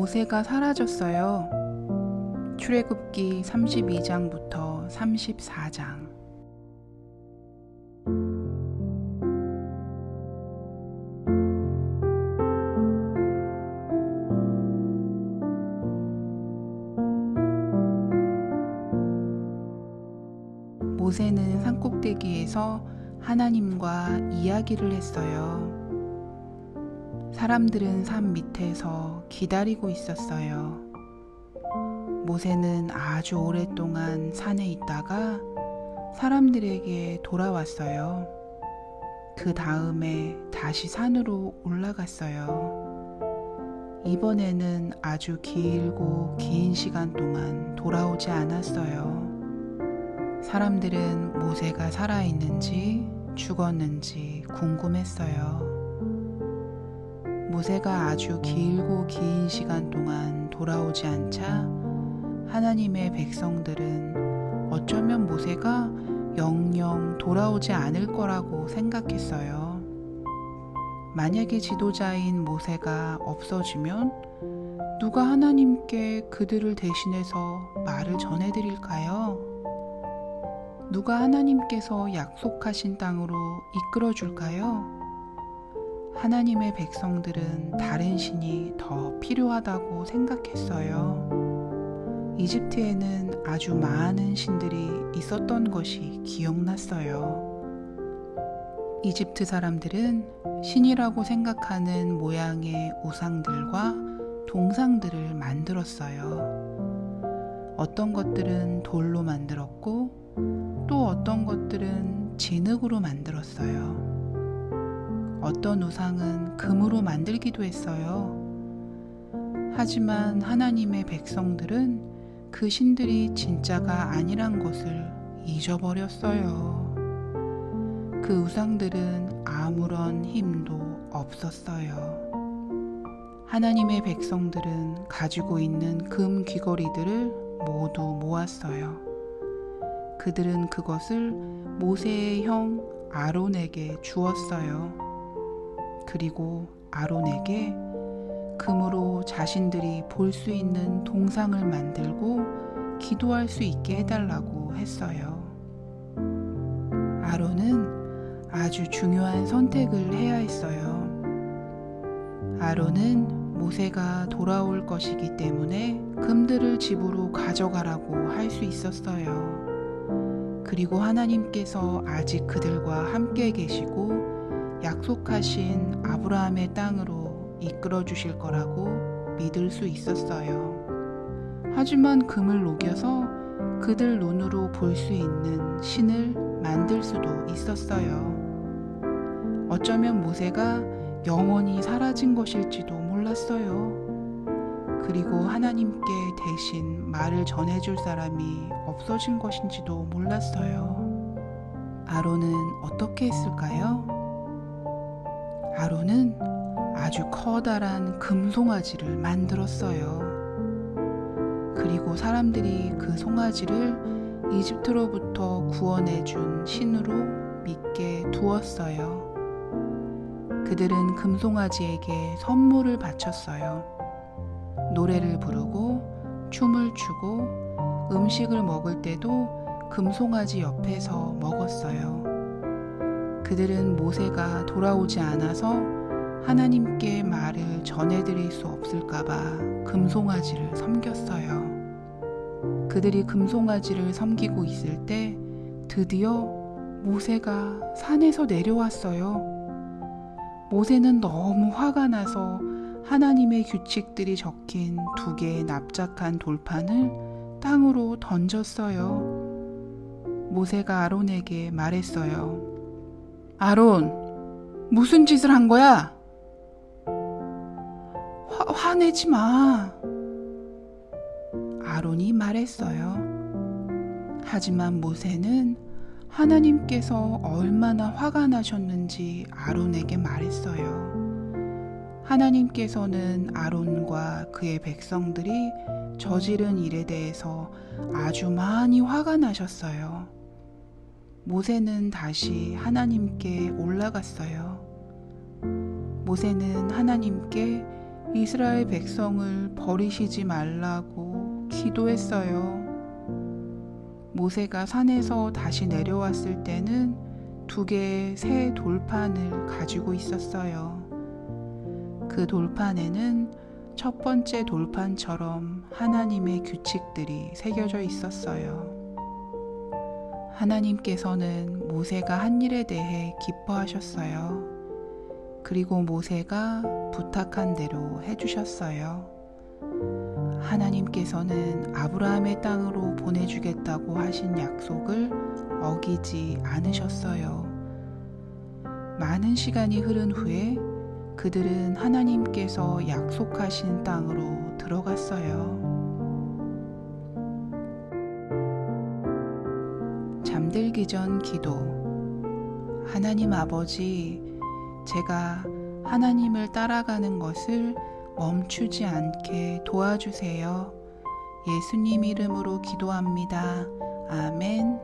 모세가 사라졌어요. 출애굽기 32장부터 34장. 모세는 산꼭대기에서 하나님과 이야기를 했어요. 사람들은 산 밑에서 기다리고 있었어요. 모세는 아주 오랫동안 산에 있다가 사람들에게 돌아왔어요. 그 다음에 다시 산으로 올라갔어요. 이번에는 아주 길고 긴 시간 동안 돌아오지 않았어요. 사람들은 모세가 살아있는지 죽었는지 궁금했어요. 모세가 아주 길고 긴 시간 동안 돌아오지 않자 하나님의 백성들은 어쩌면 모세가 영영 돌아오지 않을 거라고 생각했어요. 만약에 지도자인 모세가 없어지면 누가 하나님께 그들을 대신해서 말을 전해드릴까요? 누가 하나님께서 약속하신 땅으로 이끌어 줄까요? 하나님의 백성들은 다른 신이 더 필요하다고 생각했어요. 이집트에는 아주 많은 신들이 있었던 것이 기억났어요. 이집트 사람들은 신이라고 생각하는 모양의 우상들과 동상들을 만들었어요. 어떤 것들은 돌로 만들었고 또 어떤 것들은 진흙으로 만들었어요. 어떤 우상은 금으로 만들기도 했어요. 하지만 하나님의 백성들은 그 신들이 진짜가 아니란 것을 잊어버렸어요. 그 우상들은 아무런 힘도 없었어요. 하나님의 백성들은 가지고 있는 금 귀걸이들을 모두 모았어요. 그들은 그것을 모세의 형 아론에게 주었어요. 그리고 아론에게 금으로 자신들이 볼 수 있는 동상을 만들고 기도할 수 있게 해달라고 했어요. 아론은 아주 중요한 선택을 해야 했어요. 아론은 모세가 돌아올 것이기 때문에 금들을 집으로 가져가라고 할 수 있었어요. 그리고 하나님께서 아직 그들과 함께 계시고 약속하신 아브라함의 땅으로 이끌어 주실 거라고 믿을 수 있었어요. 하지만 금을 녹여서 그들 눈으로 볼 수 있는 신을 만들 수도 있었어요. 어쩌면 모세가 영원히 사라진 것일지도 몰랐어요. 그리고 하나님께 대신 말을 전해줄 사람이 없어진 것인지도 몰랐어요. 아론은 어떻게 했을까요? 아론은 아주 커다란 금송아지를 만들었어요. 그리고 사람들이 그 송아지를 이집트로부터 구원해준 신으로 믿게 두었어요. 그들은 금송아지에게 선물을 바쳤어요. 노래를 부르고 춤을 추고 음식을 먹을 때도 금송아지 옆에서 먹었어요. 그들은 모세가 돌아오지 않아서 하나님께 말을 전해드릴 수 없을까봐 금송아지를 섬겼어요. 그들이 금송아지를 섬기고 있을 때 드디어 모세가 산에서 내려왔어요. 모세는 너무 화가 나서 하나님의 규칙들이 적힌 2개의 납작한 돌판을 땅으로 던졌어요. 모세가 아론에게 말했어요. 아론, 무슨 짓을 한 거야? 화내지 마. 아론이 말했어요. 하지만 모세는 하나님께서 얼마나 화가 나셨는지 아론에게 말했어요. 하나님께서는 아론과 그의 백성들이 저지른 일에 대해서 아주 많이 화가 나셨어요. 모세는 다시 하나님께 올라갔어요. 모세는 하나님께 이스라엘 백성을 버리시지 말라고 기도했어요. 모세가 산에서 다시 내려왔을 때는 2개의 새 돌판을 가지고 있었어요. 그 돌판에는 첫 번째 돌판처럼 하나님의 규칙들이 새겨져 있었어요. 하나님께서는 모세가 한 일에 대해 기뻐하셨어요. 그리고 모세가 부탁한 대로 해주셨어요. 하나님께서는 아브라함의 땅으로 보내주겠다고 하신 약속을 어기지 않으셨어요. 많은 시간이 흐른 후에 그들은 하나님께서 약속하신 땅으로 들어갔어요. 잠들기 전 기도. 하나님 아버지, 제가 하나님을 따라가는 것을 멈추지 않게 도와주세요. 예수님 이름으로 기도합니다. 아멘.